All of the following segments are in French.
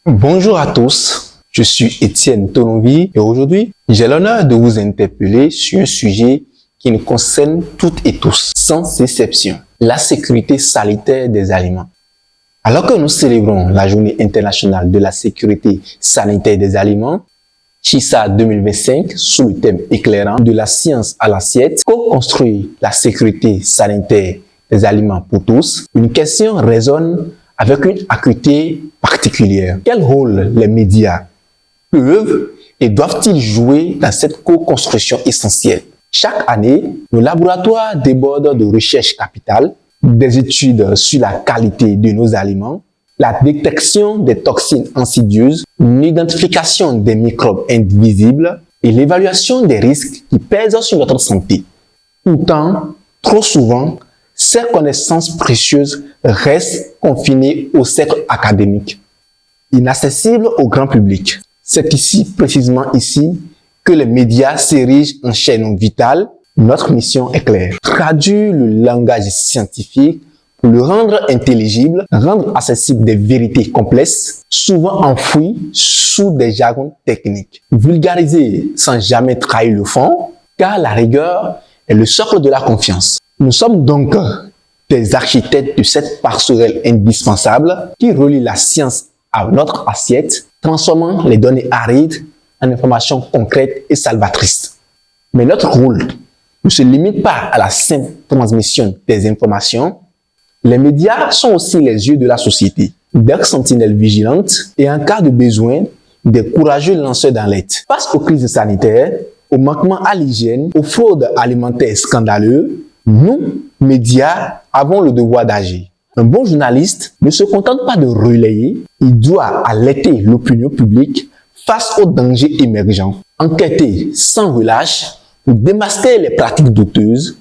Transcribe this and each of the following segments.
Bonjour à tous, je suis Étienne Tonovi et aujourd'hui, j'ai l'honneur de vous interpeller sur un sujet qui nous concerne toutes et tous, sans exception, la sécurité sanitaire des aliments. Alors que nous célébrons la Journée internationale de la sécurité sanitaire des aliments, CHISA 2025, sous le thème éclairant de la science à l'assiette, co-construire la sécurité sanitaire des aliments pour tous, une question résonne avec une acuité particulière. Quel rôle les médias peuvent et doivent-ils jouer dans cette co-construction essentielle? Chaque année, nos laboratoires débordent de recherches capitales, des études sur la qualité de nos aliments, la détection des toxines insidieuses, l'identification des microbes invisibles et l'évaluation des risques qui pèsent sur notre santé. Pourtant, trop souvent, ces connaissances précieuses restent confinées au cercle académique, inaccessibles au grand public. C'est précisément ici, que les médias s'érigent en chaîne vitale. Notre mission est claire: traduire le langage scientifique pour le rendre intelligible, rendre accessible des vérités complexes, souvent enfouies sous des jargons techniques. Vulgariser sans jamais trahir le fond, car la rigueur est le socle de la confiance. Nous sommes donc des architectes de cette passerelle indispensable qui relie la science à notre assiette, transformant les données arides en informations concrètes et salvatrices. Mais notre rôle ne se limite pas à la simple transmission des informations. Les médias sont aussi les yeux de la société, des sentinelles vigilantes et en cas de besoin, des courageux lanceurs d'alerte. Face aux crises sanitaires, aux manquements à l'hygiène, aux fraudes alimentaires scandaleuses, nous, médias, avons le devoir d'agir. Un bon journaliste ne se contente pas de relayer, il doit alerter l'opinion publique face aux dangers émergents, enquêter sans relâche pour démasquer les pratiques douteuses,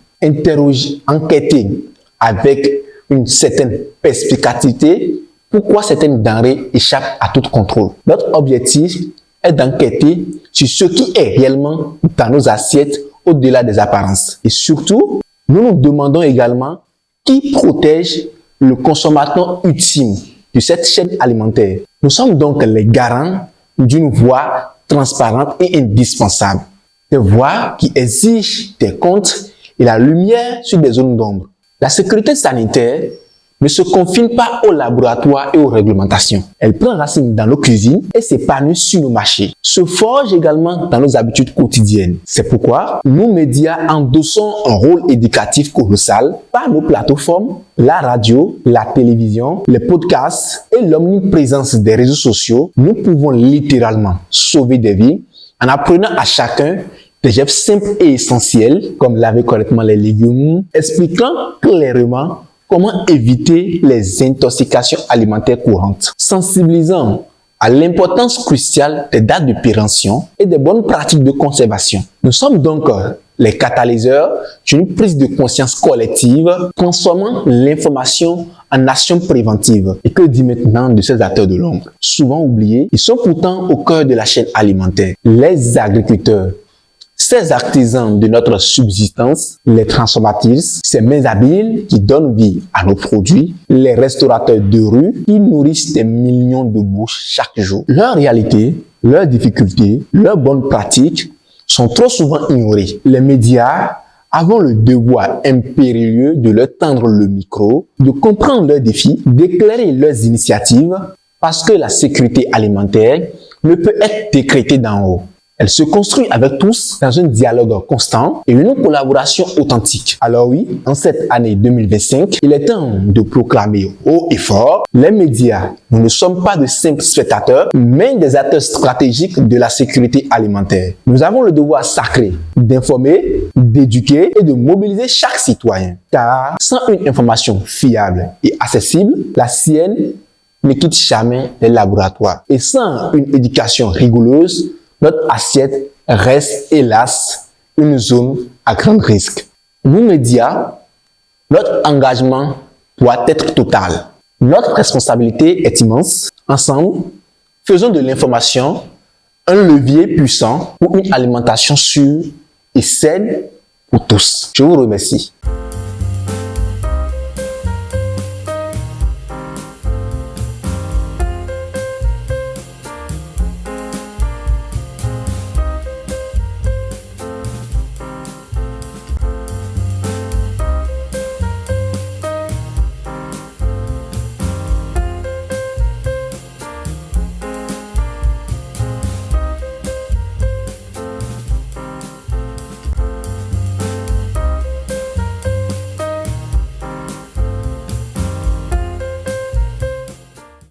enquêter avec une certaine perspicacité pourquoi certaines denrées échappent à tout contrôle. Notre objectif est d'enquêter sur ce qui est réellement dans nos assiettes au-delà des apparences. Et surtout, nous nous demandons également qui protège le consommateur ultime de cette chaîne alimentaire. Nous sommes donc les garants d'une voie transparente et indispensable. Des voies qui exigent des comptes et la lumière sur des zones d'ombre. La sécurité sanitaire ne se confine pas au laboratoire et aux réglementations. Elle prend racine dans nos cuisines et s'épanouit sur nos marchés. Se forge également dans nos habitudes quotidiennes. C'est pourquoi nous, médias, endossons un rôle éducatif colossal par nos plateformes, la radio, la télévision, les podcasts et l'omniprésence des réseaux sociaux. Nous pouvons littéralement sauver des vies en apprenant à chacun des gestes simples et essentiels, comme laver correctement les légumes, expliquant clairement comment éviter les intoxications alimentaires courantes, sensibilisant à l'importance cruciale des dates de péremption et des bonnes pratiques de conservation. Nous sommes donc les catalyseurs d'une prise de conscience collective, transformant l'information en action préventive. Et que dit maintenant de ces acteurs de l'ombre? Souvent oubliés, ils sont pourtant au cœur de la chaîne alimentaire. Les agriculteurs, ces artisans de notre subsistance, les transformatrices, ces mains habiles qui donnent vie à nos produits, les restaurateurs de rue qui nourrissent des millions de bouches chaque jour. Leur réalité, leurs difficultés, leurs bonnes pratiques sont trop souvent ignorées. Les médias avons le devoir impérieux de leur tendre le micro, de comprendre leurs défis, d'éclairer leurs initiatives, parce que la sécurité alimentaire ne peut être décrétée d'en haut. Elle se construit avec tous dans un dialogue constant et une collaboration authentique. Alors oui, en cette année 2025, il est temps de proclamer haut et fort: les médias, nous ne sommes pas de simples spectateurs, mais des acteurs stratégiques de la sécurité alimentaire. Nous avons le devoir sacré d'informer, d'éduquer et de mobiliser chaque citoyen. Car sans une information fiable et accessible, la sienne ne quitte jamais les laboratoires. Et sans une éducation rigoureuse, notre assiette reste, hélas, une zone à grand risque. Nous, médias, notre engagement doit être total. Notre responsabilité est immense. Ensemble, faisons de l'information un levier puissant pour une alimentation sûre et saine pour tous. Je vous remercie.